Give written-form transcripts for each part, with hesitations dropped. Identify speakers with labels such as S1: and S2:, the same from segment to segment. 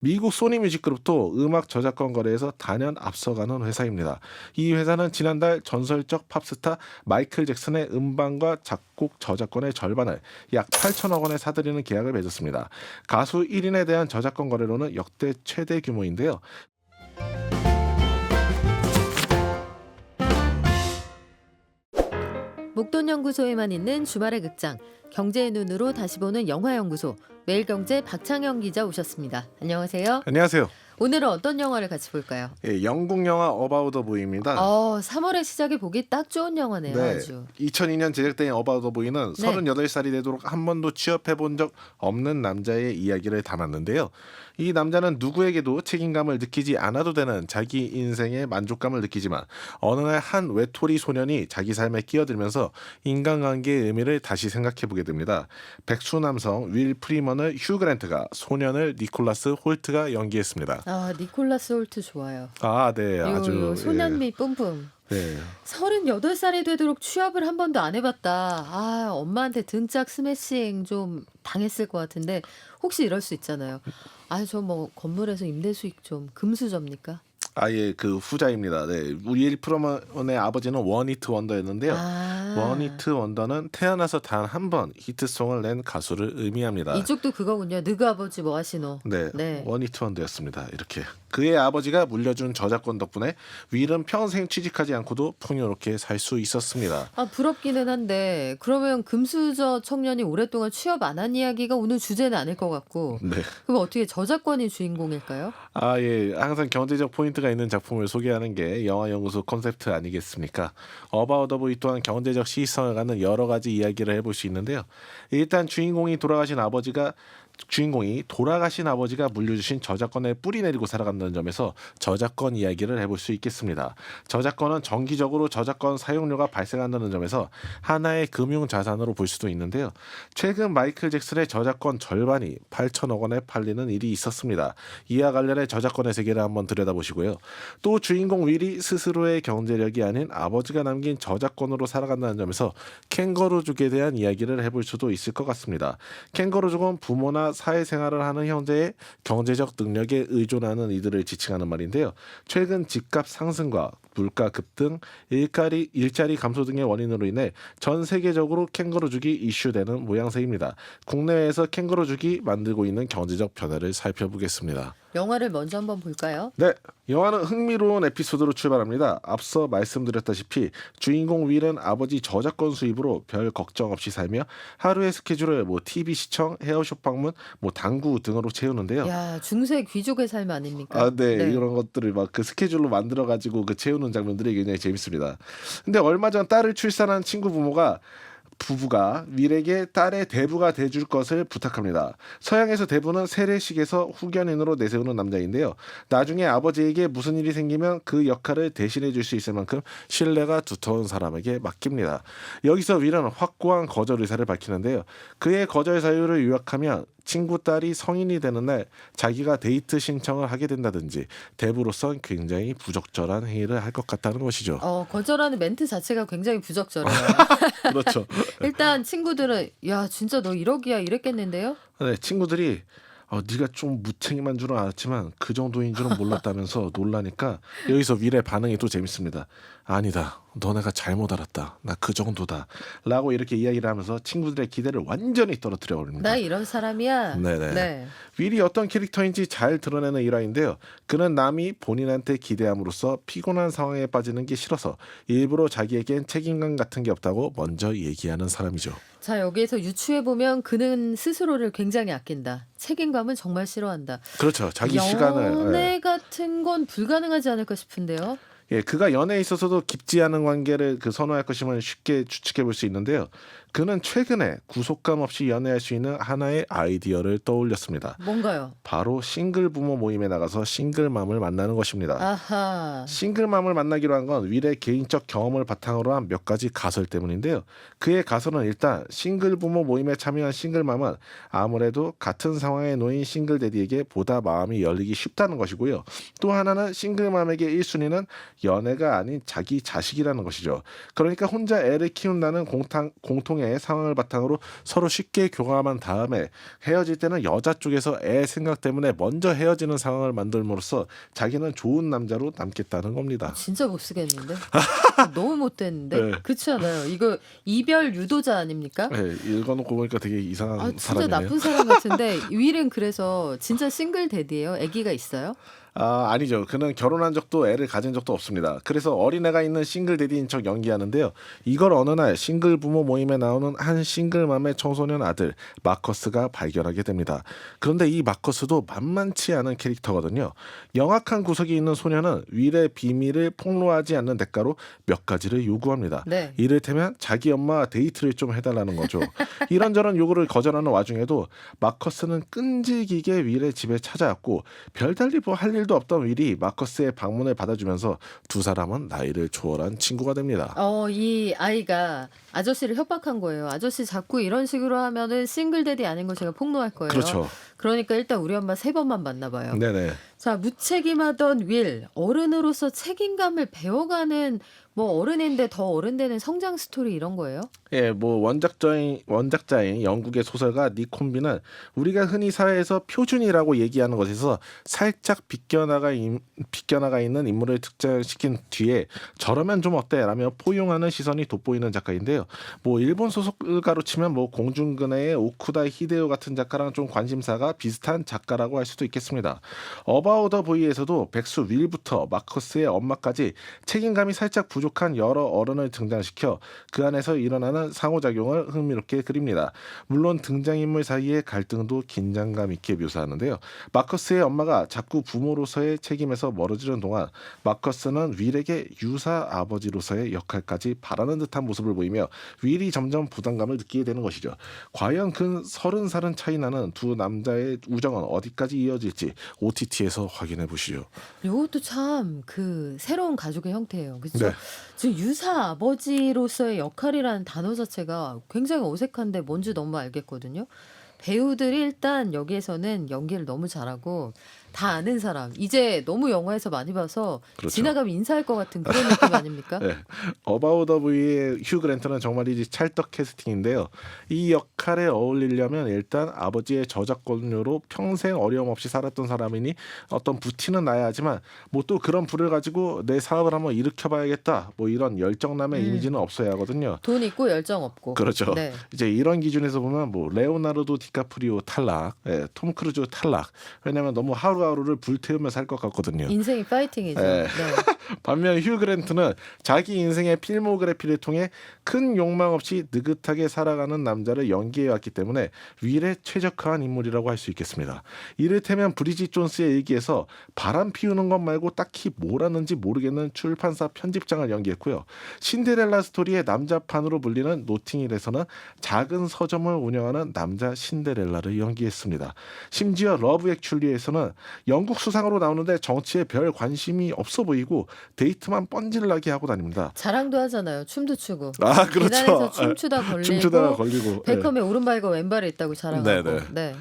S1: 미국 소니 뮤직그룹도 음악 저작권 거래에서 단연 앞서가는 회사입니다. 이 회사는 지난달 전설적 팝스타 마이클 잭슨의 음반과 작곡 저작권의 절반을 약 8천억 원에 사들이는 계약을 맺었습니다. 가수 1인에 대한 저작권 거래로는 역대 최대 규모인데요.
S2: 목돈연구소에만 있는 주말의 극장, 경제의 눈으로 다시 보는 영화연구소, 매일경제 박창영 기자 오셨습니다. 안녕하세요.
S1: 안녕하세요.
S2: 오늘은 어떤 영화를 같이 볼까요?
S1: 예, 영국 영화 어바웃 더 보이입니다.
S2: 3월의 시작에 보기 딱 좋은 영화네요.
S1: 네,
S2: 아주.
S1: 2002년 제작된 어바웃 더 보이는
S2: 네.
S1: 38살이 되도록 한 번도 취업해본 적 없는 남자의 이야기를 담았는데요. 이 남자는 누구에게도 책임감을 느끼지 않아도 되는 자기 인생의 만족감을 느끼지만 어느 날 한 외톨이 소년이 자기 삶에 끼어들면서 인간관계의 의미를 다시 생각해보게 됩니다. 백수 남성 윌 프리먼을 휴 그랜트가, 소년을 니콜라스 홀트가 연기했습니다.
S2: 니콜라스 홀트 좋아요.
S1: 네, 아주
S2: 요 소년미 뿜뿜.
S1: 네.
S2: 38살이 되도록 취업을 한 번도 안 해봤다. 엄마한테 등짝 스매싱 좀 당했을 것 같은데 혹시 이럴 수 있잖아요. 저 뭐 건물에서 임대 수익 좀 금수저입니까?
S1: 아예 그 후자입니다. 네, 윌 프리먼의 아버지는 원히트 원더였는데요. 원히트 원더는 태어나서 단 한 번 히트송을 낸 가수를 의미합니다.
S2: 이쪽도 그거군요. 너그 아버지 뭐 하시노?
S1: 네, 원히트 원더였습니다. 이렇게 그의 아버지가 물려준 저작권 덕분에 윌은 평생 취직하지 않고도 풍요롭게 살 수 있었습니다.
S2: 부럽기는 한데 그러면 금수저 청년이 오랫동안 취업 안 한 이야기가 오늘 주제는 아닐 것 같고
S1: 네.
S2: 그럼 어떻게 저작권이 주인공일까요?
S1: 예, 항상 경제적 포인트가 있는 작품을 소개하는 게 영화연구소 콘셉트 아니겠습니까? 어바웃 더 보이 또한 경제적 시의성을 갖는 여러 가지 이야기를 해볼 수 있는데요. 일단 주인공이 돌아가신 아버지가 물려주신 저작권에 뿌리 내리고 살아간다는 점에서 저작권 이야기를 해볼 수 있겠습니다. 저작권은 정기적으로 저작권 사용료가 발생한다는 점에서 하나의 금융 자산으로 볼 수도 있는데요. 최근 마이클 잭슨의 저작권 절반이 8천억 원에 팔리는 일이 있었습니다. 이와 관련해 저작권의 세계를 한번 들여다보시고요. 또 주인공 윌이 스스로의 경제력이 아닌 아버지가 남긴 저작권으로 살아간다는 점에서 캥거루족에 대한 이야기를 해볼 수도 있을 것 같습니다. 캥거루족은 부모나 사회생활을 하는 형제의 경제적 능력에 의존하는 이들을 지칭하는 말인데요. 최근 집값 상승과 물가 급등, 일자리 감소 등의 원인으로 인해 전 세계적으로 캥거루족이 이슈되는 모양새입니다. 국내외에서 캥거루족이 만들고 있는 경제적 변화를 살펴보겠습니다.
S2: 영화를 먼저 한번 볼까요?
S1: 네, 영화는 흥미로운 에피소드로 출발합니다. 앞서 말씀드렸다시피 주인공 윌은 아버지 저작권 수입으로 별 걱정 없이 살며 하루의 스케줄을 TV 시청, 헤어숍 방문, 당구 등으로 채우는데요.
S2: 야, 중세 귀족의 삶 아닙니까?
S1: 네, 이런 것들을 막 그 스케줄로 만들어 가지고 채우는 장면들이 굉장히 재밌습니다. 근데 얼마 전 딸을 출산한 부부가 윌에게 딸의 대부가 돼줄 것을 부탁합니다. 서양에서 대부는 세례식에서 후견인으로 내세우는 남자인데요. 나중에 아버지에게 무슨 일이 생기면 그 역할을 대신해 줄 수 있을 만큼 신뢰가 두터운 사람에게 맡깁니다. 여기서 윌은 확고한 거절 의사를 밝히는데요. 그의 거절 사유를 요약하면 친구 딸이 성인이 되는 날 자기가 데이트 신청을 하게 된다든지 대부로선 굉장히 부적절한 행위를 할 것 같다는 것이죠.
S2: 거절하는 멘트 자체가 굉장히 부적절해요.
S1: 그렇죠.
S2: 일단 친구들은 야 진짜 너 1억이야 이랬겠는데요?
S1: 네, 친구들이 네가 좀 무책임한 줄은 알았지만 그 정도인 줄은 몰랐다면서 놀라니까 여기서 윌의 반응이 또 재밌습니다. 아니다. 너네가 잘못 알았다. 나 그 정도다. 라고 이렇게 이야기를 하면서 친구들의 기대를 완전히 떨어뜨려 버립니다.
S2: 나 이런 사람이야.
S1: 네네.
S2: 네.
S1: 윌이 어떤 캐릭터인지 잘 드러내는 일화인데요. 그는 남이 본인한테 기대함으로써 피곤한 상황에 빠지는 게 싫어서 일부러 자기에겐 책임감 같은 게 없다고 먼저 얘기하는 사람이죠.
S2: 자 여기에서 유추해보면 그는 스스로를 굉장히 아낀다. 책임감은 정말 싫어한다.
S1: 그렇죠. 자기 시간을.
S2: 연애 같은 건 불가능하지 않을까 싶은데요.
S1: 그가 연애에 있어서도 깊지 않은 관계를 선호할 것임을 쉽게 추측해 볼 수 있는데요. 그는 최근에 구속감 없이 연애할 수 있는 하나의 아이디어를 떠올렸습니다.
S2: 뭔가요?
S1: 바로 싱글 부모 모임에 나가서 싱글맘을 만나는 것입니다.
S2: 아하.
S1: 싱글맘을 만나기로 한 건 윌의 개인적 경험을 바탕으로 한 몇 가지 가설 때문인데요. 그의 가설은 일단 싱글 부모 모임에 참여한 싱글맘은 아무래도 같은 상황에 놓인 싱글데디에게 보다 마음이 열리기 쉽다는 것이고요. 또 하나는 싱글맘에게 1순위는 연애가 아닌 자기 자식이라는 것이죠. 그러니까 혼자 애를 키운다는 공통의 통해 상황을 바탕으로 서로 쉽게 교감한 다음에 헤어질 때는 여자 쪽에서 애 생각 때문에 먼저 헤어지는 상황을 만들므로써 자기는 좋은 남자로 남겠다는 겁니다.
S2: 진짜 못 쓰겠는데? 너무 못됐는데?
S1: 네.
S2: 그렇지 않아요? 이거 이별 유도자 아닙니까?
S1: 네, 읽어놓고 보니까 되게 이상한
S2: 아, 진짜
S1: 사람이네요.
S2: 나쁜 사람 같은데 윌은 그래서 진짜 싱글 데디예요? 아기가 있어요?
S1: 아니죠. 그는 결혼한 적도 애를 가진 적도 없습니다. 그래서 어린애가 있는 싱글 데디인 척 연기하는데요. 이걸 어느 날 싱글 부모 모임에 나오는 한 싱글맘의 청소년 아들 마커스가 발견하게 됩니다. 그런데 이 마커스도 만만치 않은 캐릭터거든요. 영악한 구석이 있는 소녀는 윌의 비밀을 폭로하지 않는 대가로 몇 가지를 요구합니다.
S2: 네.
S1: 이를테면 자기 엄마와 데이트를 좀 해달라는 거죠. 이런저런 요구를 거절하는 와중에도 마커스는 끈질기게 윌의 집에 찾아왔고 별달리 뭐 할 일도 없던 윌이 마커스의 방문을 받아주면서 두 사람은 나이를 초월한 친구가 됩니다.
S2: 이 아이가 아저씨를 협박한 거예요. 아저씨 자꾸 이런 식으로 하면은 싱글 데디 아닌 거 제가 폭로할 거예요.
S1: 그렇죠.
S2: 그러니까 일단 우리 엄마 3번만 만나봐요.
S1: 네네.
S2: 자, 무책임하던 윌, 어른으로서 책임감을 배워가는 뭐 어른인데 더 어른 되는 성장 스토리 이런 거예요?
S1: 예, 뭐 원작자인 영국의 소설가 닉 콤비는 우리가 흔히 사회에서 표준이라고 얘기하는 것에서 살짝 비껴나가 있는 인물을 특정시킨 뒤에 저러면 좀 어때라며 포용하는 시선이 돋보이는 작가인데요. 뭐 일본 소설가로 치면 뭐 공중근해의 오쿠다 히데오 같은 작가랑 좀 관심사가 비슷한 작가라고 할 수도 있겠습니다. 어바웃 더 보이에서도 백수 윌부터 마커스의 엄마까지 책임감이 살짝 부족한 여러 어른을 등장시켜 그 안에서 일어나는 상호작용을 흥미롭게 그립니다. 물론 등장인물 사이의 갈등도 긴장감 있게 묘사하는데요. 마커스의 엄마가 자꾸 부모로서의 책임에서 멀어지는 동안 마커스는 윌에게 유사 아버지로서의 역할까지 바라는 듯한 모습을 보이며 윌이 점점 부담감을 느끼게 되는 것이죠. 과연 근 30살은 차이 나는 두 남자의 우정은 어디까지 이어질지 OTT에서 확인해 보시죠.
S2: 이것도 참 그 새로운 가족의 형태예요. 그렇죠?
S1: 네.
S2: 지금 유사 아버지로서의 역할이라는 단어 자체가 굉장히 어색한데 뭔지 너무 알겠거든요. 배우들이 일단 여기에서는 연기를 너무 잘하고 다 아는 사람. 이제 너무 영화에서 많이 봐서
S1: 그렇죠.
S2: 지나가면 인사할 것 같은 그런 느낌 아닙니까?
S1: 네. 어바웃 더 보이의 휴 그랜트는 정말이지 찰떡 캐스팅인데요. 이 역할에 어울리려면 일단 아버지의 저작권료로 평생 어려움 없이 살았던 사람이니 어떤 부티는 나야 하지만 뭐 또 그런 부를 가지고 내 사업을 한번 일으켜봐야겠다 뭐 이런 열정남의 이미지는 없어야 하거든요.
S2: 돈 있고 열정 없고.
S1: 그렇죠.
S2: 네.
S1: 이제 이런 기준에서 보면 뭐 레오나르도 디카프리오 탈락, 톰 크루즈 탈락. 왜냐하면 너무 하루하루를 불태우며 살 것 같거든요.
S2: 인생이 파이팅이죠.
S1: 네.
S2: 네.
S1: 반면 휴 그랜트는 자기 인생의 필모그래피를 통해 큰 욕망 없이 느긋하게 살아가는 남자를 연기해왔기 때문에 윌에 최적화한 인물이라고 할 수 있겠습니다. 이를테면 브리짓 존스의 일기에서 바람 피우는 것 말고 딱히 뭘 하는지 모르겠는 출판사 편집장을 연기했고요. 신데렐라 스토리의 남자판으로 불리는 노팅힐에서는 작은 서점을 운영하는 남자 신데렐라를 연기했습니다. 심지어 러브 액츄얼리에서는 영국 수상으로 나오는데 정치에 별 관심이 없어 보이고 데이트만 뻔질나게 하고 다닙니다.
S2: 자랑도 하잖아요. 춤도 추고.
S1: 아, 그렇죠.
S2: 계단에서 춤추다 걸리고.
S1: 춤추다가 걸리고.
S2: 베컴의 오른발과 왼발에 있다고 자랑하고.
S1: 네네.
S2: 네.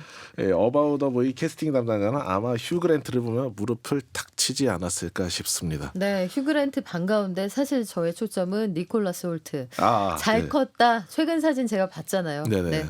S1: 어바웃 더 보이 캐스팅 담당자는 아마 휴 그랜트를 보면 무릎을 탁 치지 않았을까 싶습니다.
S2: 네, 휴그랜트 반가운데 사실 저의 초점은 니콜라스 홀트.
S1: 아,
S2: 잘
S1: 네.
S2: 컸다. 최근 사진 제가 봤잖아요.
S1: 네네.
S2: 네.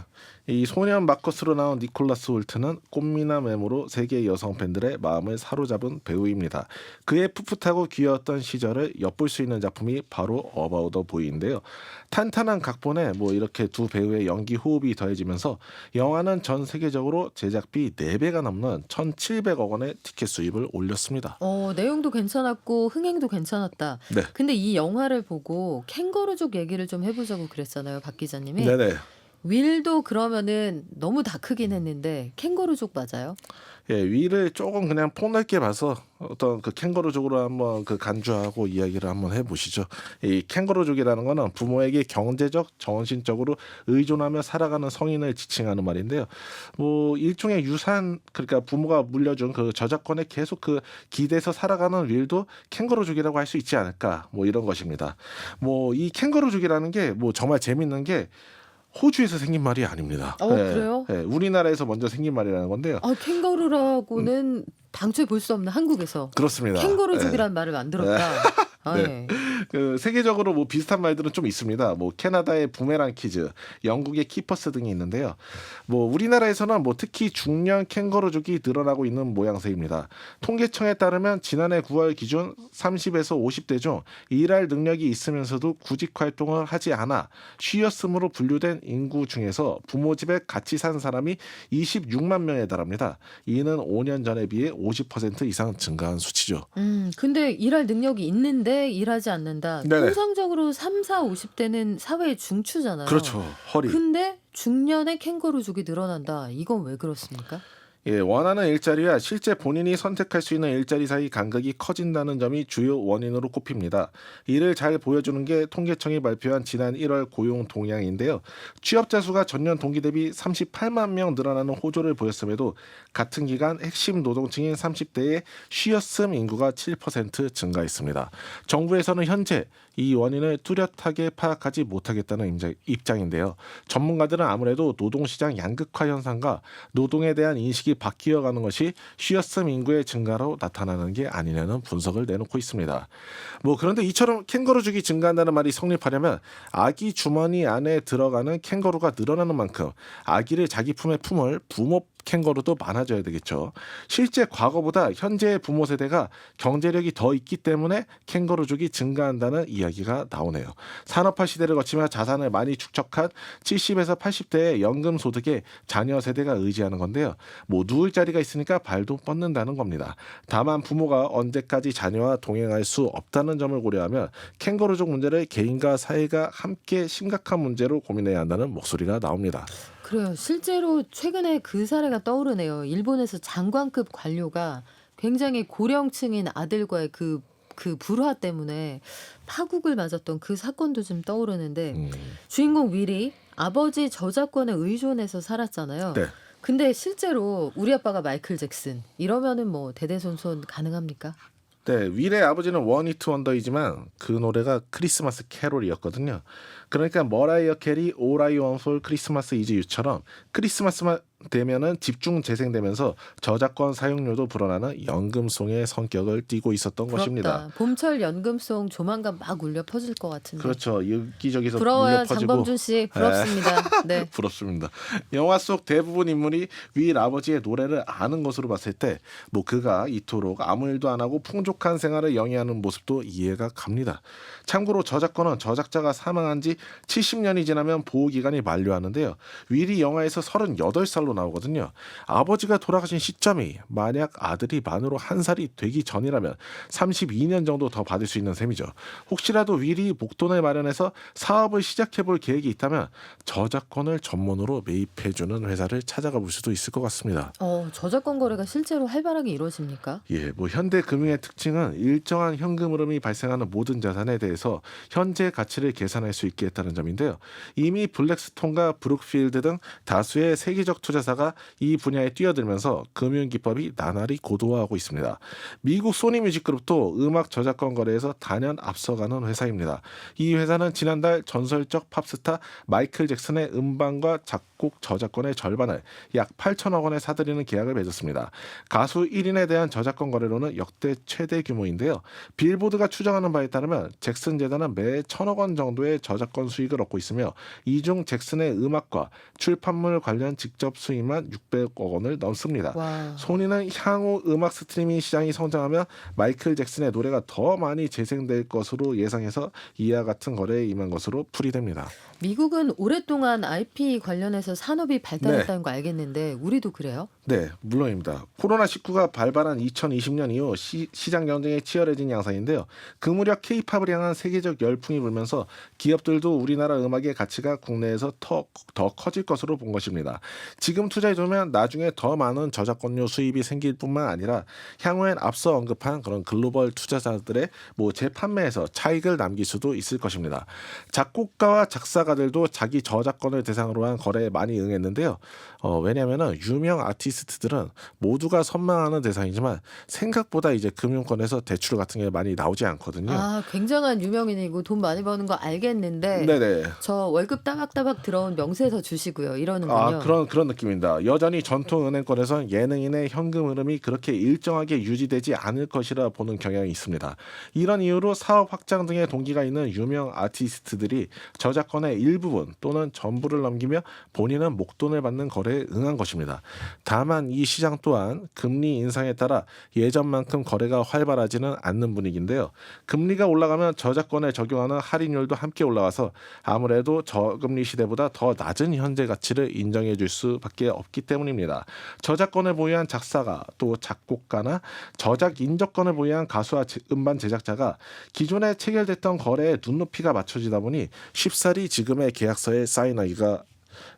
S1: 이 소년 마커스로 나온 니콜라스 홀트는 꽃미남 외모로 세계 여성 팬들의 마음을 사로잡은 배우입니다. 그의 풋풋하고 귀여웠던 시절을 엿볼 수 있는 작품이 바로 어바웃 더 보이인데요. 탄탄한 각본에 뭐 이렇게 두 배우의 연기 호흡이 더해지면서 영화는 전 세계적으로 제작비 4배가 넘는 1,700억 원의 티켓 수입을 올렸습니다.
S2: 내용도 괜찮았고 흥행도 괜찮았다.
S1: 네.
S2: 근데 이 영화를 보고 캥거루족 얘기를 좀 해보자고 그랬잖아요, 박 기자님이.
S1: 네네.
S2: 윌도 그러면은 너무 다 크긴 했는데 캥거루족 맞아요?
S1: 예, 위를 조금 그냥 폭넓게 봐서 어떤 그 캥거루족으로 한번 그 간주하고 이야기를 한번 해보시죠. 이 캥거루족이라는 거는 부모에게 경제적, 정신적으로 의존하며 살아가는 성인을 지칭하는 말인데요. 뭐 일종의 유산, 그러니까 부모가 물려준 그 저작권에 계속 그 기대서 살아가는 윌도 캥거루족이라고 할 수 있지 않을까, 뭐 이런 것입니다. 뭐 이 캥거루족이라는 게 뭐 정말 재밌는 게 호주에서 생긴 말이 아닙니다.
S2: 그래요?
S1: 우리나라에서 먼저 생긴 말이라는 건데요.
S2: 캥거루라고는 당초에 볼 수 없는 한국에서
S1: 그렇습니다.
S2: 캥거루족이라는 말을 만들었다. 아,
S1: 네.
S2: 예.
S1: 그 세계적으로 뭐 비슷한 말들은 좀 있습니다. 뭐 캐나다의 부메랑 키즈, 영국의 키퍼스 등이 있는데요. 뭐 우리나라에서는 뭐 특히 중년 캥거루족이 늘어나고 있는 모양새입니다. 통계청에 따르면 지난해 9월 기준 30에서 50대 중 일할 능력이 있으면서도 구직 활동을 하지 않아 쉬었음으로 분류된 인구 중에서 부모 집에 같이 산 사람이 26만 명에 달합니다. 이는 5년 전에 비해 50% 이상 증가한 수치죠.
S2: 근데 일할 능력이 있는데 일하지 않는다.
S1: 네네.
S2: 통상적으로 3, 4, 50대는 사회의 중추잖아요.
S1: 그렇죠. 허리.
S2: 근데 중년에 캥거루족이 늘어난다. 이건 왜 그렇습니까?
S1: 예, 원하는 일자리와 실제 본인이 선택할 수 있는 일자리 사이 간극이 커진다는 점이 주요 원인으로 꼽힙니다. 이를 잘 보여주는 게 통계청이 발표한 지난 1월 고용 동향인데요. 취업자 수가 전년 동기 대비 38만 명 늘어나는 호조를 보였음에도 같은 기간 핵심 노동층인 30대의 쉬었음 인구가 7% 증가했습니다. 정부에서는 현재 이 원인을 뚜렷하게 파악하지 못하겠다는 입장인데요. 전문가들은 아무래도 노동시장 양극화 현상과 노동에 대한 인식이 바뀌어가는 것이 쉬었음 인구의 증가로 나타나는 게 아니냐는 분석을 내놓고 있습니다. 뭐 그런데 이처럼 캥거루족이 증가한다는 말이 성립하려면 아기 주머니 안에 들어가는 캥거루가 늘어나는 만큼 아기를 자기 품에 품을 부모 캥거루도 많아져야 되겠죠. 실제 과거보다 현재의 부모 세대가 경제력이 더 있기 때문에 캥거루족이 증가한다는 이야기가 나오네요. 산업화 시대를 거치며 자산을 많이 축적한 70에서 80대의 연금 소득에 자녀 세대가 의지하는 건데요. 뭐 누울 자리가 있으니까 발도 뻗는다는 겁니다. 다만 부모가 언제까지 자녀와 동행할 수 없다는 점을 고려하면 캥거루족 문제를 개인과 사회가 함께 심각한 문제로 고민해야 한다는 목소리가 나옵니다.
S2: 그래요. 실제로 최근에 그 사례가 떠오르네요. 일본에서 장관급 관료가 굉장히 고령층인 아들과의 그 불화 때문에 파국을 맞았던 그 사건도 좀 떠오르는데 주인공 윌이 아버지 저작권에 의존해서 살았잖아요.
S1: 네.
S2: 근데 실제로 우리 아빠가 마이클 잭슨 이러면은 뭐 대대손손 가능합니까?
S1: 네, 윌의 아버지는 원히트 원더이지만 그 노래가 크리스마스 캐롤이었거든요. 그러니까 머라이어 캐리 All I Want for Christmas Is You처럼 크리스마스만 되면은 집중 재생되면서 저작권 사용료도 불어나는 연금송의 성격을 띠고 있었던 것입니다.
S2: 부럽다. 봄철 연금송 조만간 막 울려 퍼질 것 같은데.
S1: 그렇죠. 여기저기서
S2: 부러워요,
S1: 물려 퍼지고
S2: 장범준 씨. 부럽습니다. 네.
S1: 부럽습니다. 영화 속 대부분 인물이 윌 아버지의 노래를 아는 것으로 봤을 때 뭐 그가 이토록 아무 일도 안 하고 풍족한 생활을 영위하는 모습도 이해가 갑니다. 참고로 저작권은 저작자가 사망한 지 70년이 지나면 보호기간이 만료하는데요. 윌이 영화에서 38살로 나오거든요. 아버지가 돌아가신 시점이 만약 아들이 만으로 1살이 되기 전이라면 32년 정도 더 받을 수 있는 셈이죠. 혹시라도 윌이 목돈을 마련해서 사업을 시작해볼 계획이 있다면 저작권을 전문으로 매입해주는 회사를 찾아가 볼 수도 있을 것 같습니다.
S2: 저작권 거래가 실제로 활발하게 이루어집니까?
S1: 예, 뭐 현대 금융의 특징은 일정한 현금 흐름이 발생하는 모든 자산에 대해서 현재 가치를 계산할 수 있게 했다는 점인데요. 이미 블랙스톤과 브룩필드 등 다수의 세계적 투자사가 이 분야에 뛰어들면서 금융 기법이 나날이 고도화하고 있습니다. 미국 소니 뮤직그룹도 음악 저작권 거래에서 단연 앞서가는 회사입니다. 이 회사는 지난달 전설적 팝스타 마이클 잭슨의 음반과 작곡 저작권의 절반을 약 8천억 원에 사들이는 계약을 맺었습니다. 가수 1인에 대한 저작권 거래로는 역대 최대 규모인데요. 빌보드가 추정하는 바에 따르면 잭슨 재단은 매 1,000억 원 정도의 저작권 수익을 얻고 있으며 이 중 잭슨의 음악과 출판물 관련 직접 수익만 600억 원을 넘습니다.
S2: 와.
S1: 소니는 향후 음악 스트리밍 시장이 성장하면 마이클 잭슨의 노래가 더 많이 재생될 것으로 예상해서 이와 같은 거래에 임한 것으로 풀이됩니다.
S2: 미국은 오랫동안 IP 관련해서 산업이 발달했다는 거 알겠는데 우리도 그래요?
S1: 네, 물론입니다. 코로나19가 발발한 2020년 이후 시장 경쟁이 치열해진 양상인데요. 그 무렵 K-팝을 향한 세계적 열풍이 불면서 기업들도 우리나라 음악의 가치가 국내에서 더 커질 것으로 본 것입니다. 지금 투자해두면 나중에 더 많은 저작권료 수입이 생길 뿐만 아니라 향후엔 앞서 언급한 그런 글로벌 투자자들의 재판매에서 차익을 남길 수도 있을 것입니다. 작곡가와 작사가들도 자기 저작권을 대상으로 한 거래에 많이 응했는데요. 왜냐하면 유명 아티스트들은 모두가 선망하는 대상이지만 생각보다 이제 금융권에서 대출 같은 게 많이 나오지 않거든요.
S2: 굉장한 유명인이고 돈 많이 버는 거 알겠는데
S1: 네네.
S2: 저 월급 따박따박 들어온 명세서 주시고요. 이러는군요.
S1: 그런 느낌입니다. 말씀입니다. 여전히 전통 은행권에선 예능인의 현금 흐름이 그렇게 일정하게 유지되지 않을 것이라 보는 경향이 있습니다. 이런 이유로 사업 확장 등의 동기가 있는 유명 아티스트들이 저작권의 일부분 또는 전부를 넘기며 본인은 목돈을 받는 거래에 응한 것입니다. 다만 이 시장 또한 금리 인상에 따라 예전만큼 거래가 활발하지는 않는 분위기인데요. 금리가 올라가면 저작권에 적용하는 할인율도 함께 올라가서 아무래도 저금리 시대보다 더 낮은 현재 가치를 인정해 줄 수밖에 없기 때문입니다. 저작권을 보유한 작사가 또 작곡가나 저작 인적권을 보유한 가수와 음반 제작자가 기존에 체결됐던 거래에 눈높이가 맞춰지다 보니 쉽사리 지금의 계약서에 사인하기가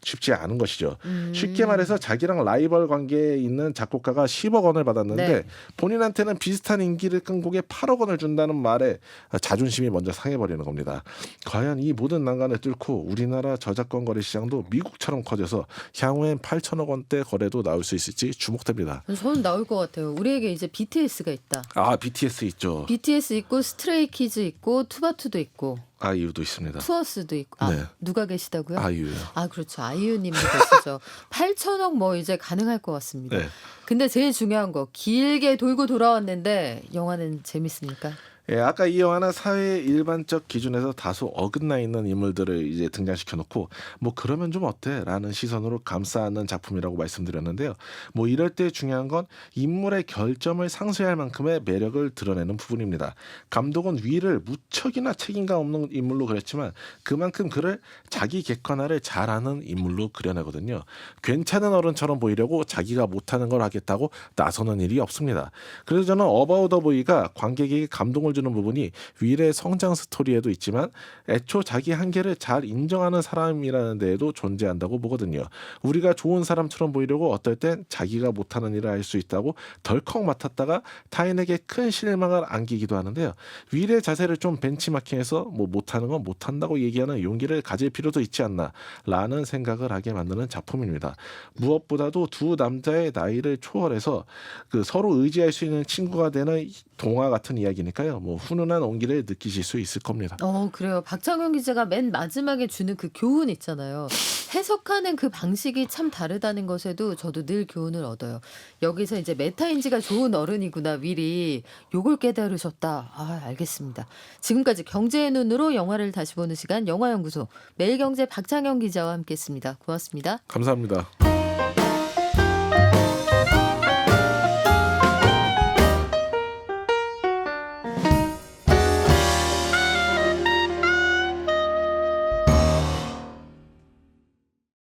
S1: 쉽지 않은 것이죠. 쉽게 말해서 자기랑 라이벌 관계에 있는 작곡가가 10억 원을 받았는데
S2: 네.
S1: 본인한테는 비슷한 인기를 끈 곡에 8억 원을 준다는 말에 자존심이 먼저 상해버리는 겁니다. 과연 이 모든 난관을 뚫고 우리나라 저작권 거래 시장도 미국처럼 커져서 향후엔 8천억 원대 거래도 나올 수 있을지 주목됩니다.
S2: 저는 나올 것 같아요. 우리에게 이제 BTS가 있다.
S1: 아, BTS 있죠.
S2: BTS 있고 스트레이키즈 있고 투바투도 있고
S1: 아이유도 있습니다.
S2: 투어스도 있고 아
S1: 네.
S2: 누가 계시다고요?
S1: 아이유요.
S2: 아 그렇죠. 아이유님도 계시죠. 8천억 뭐 이제 가능할 것 같습니다.
S1: 네.
S2: 근데 제일 중요한 거 길게 돌고 돌아왔는데 영화는 재밌습니까?
S1: 예, 아까 이 영화는 사회의 일반적 기준에서 다소 어긋나 있는 인물들을 이제 등장시켜 놓고 뭐 그러면 좀 어때라는 시선으로 감싸는 작품이라고 말씀드렸는데요. 뭐 이럴 때 중요한 건 인물의 결점을 상쇄할 만큼의 매력을 드러내는 부분입니다. 감독은 위를 무척이나 책임감 없는 인물로 그렸지만 그만큼 그를 자기 객관화를 잘하는 인물로 그려내거든요. 괜찮은 어른처럼 보이려고 자기가 못하는 걸 하겠다고 나서는 일이 없습니다. 그래서 저는 어바웃 더 보이가 관객에게 감동을 주는 부분이 윌의 성장 스토리에도 있지만 애초 자기 한계를 잘 인정하는 사람이라는 데에도 존재한다고 보거든요. 우리가 좋은 사람처럼 보이려고 어떨 땐 자기가 못하는 일을 할 수 있다고 덜컥 맡았다가 타인에게 큰 실망을 안기기도 하는데요. 윌의 자세를 좀 벤치마킹해서 뭐 못하는 건 못한다고 얘기하는 용기를 가질 필요도 있지 않나 라는 생각을 하게 만드는 작품입니다. 무엇보다도 두 남자의 나이를 초월해서 그 서로 의지할 수 있는 친구가 되는 동화 같은 이야기니까요. 뭐 훈훈한 온기를 느끼실 수 있을 겁니다.
S2: 그래요. 박창현 기자가 맨 마지막에 주는 그 교훈 있잖아요. 해석하는 그 방식이 참 다르다는 것에도 저도 늘 교훈을 얻어요. 여기서 이제 메타인지가 좋은 어른이구나 윌이 요걸 깨달으셨다. 아 알겠습니다. 지금까지 경제의 눈으로 영화를 다시 보는 시간 영화연구소 매일경제 박창현 기자와 함께했습니다. 고맙습니다.
S1: 감사합니다.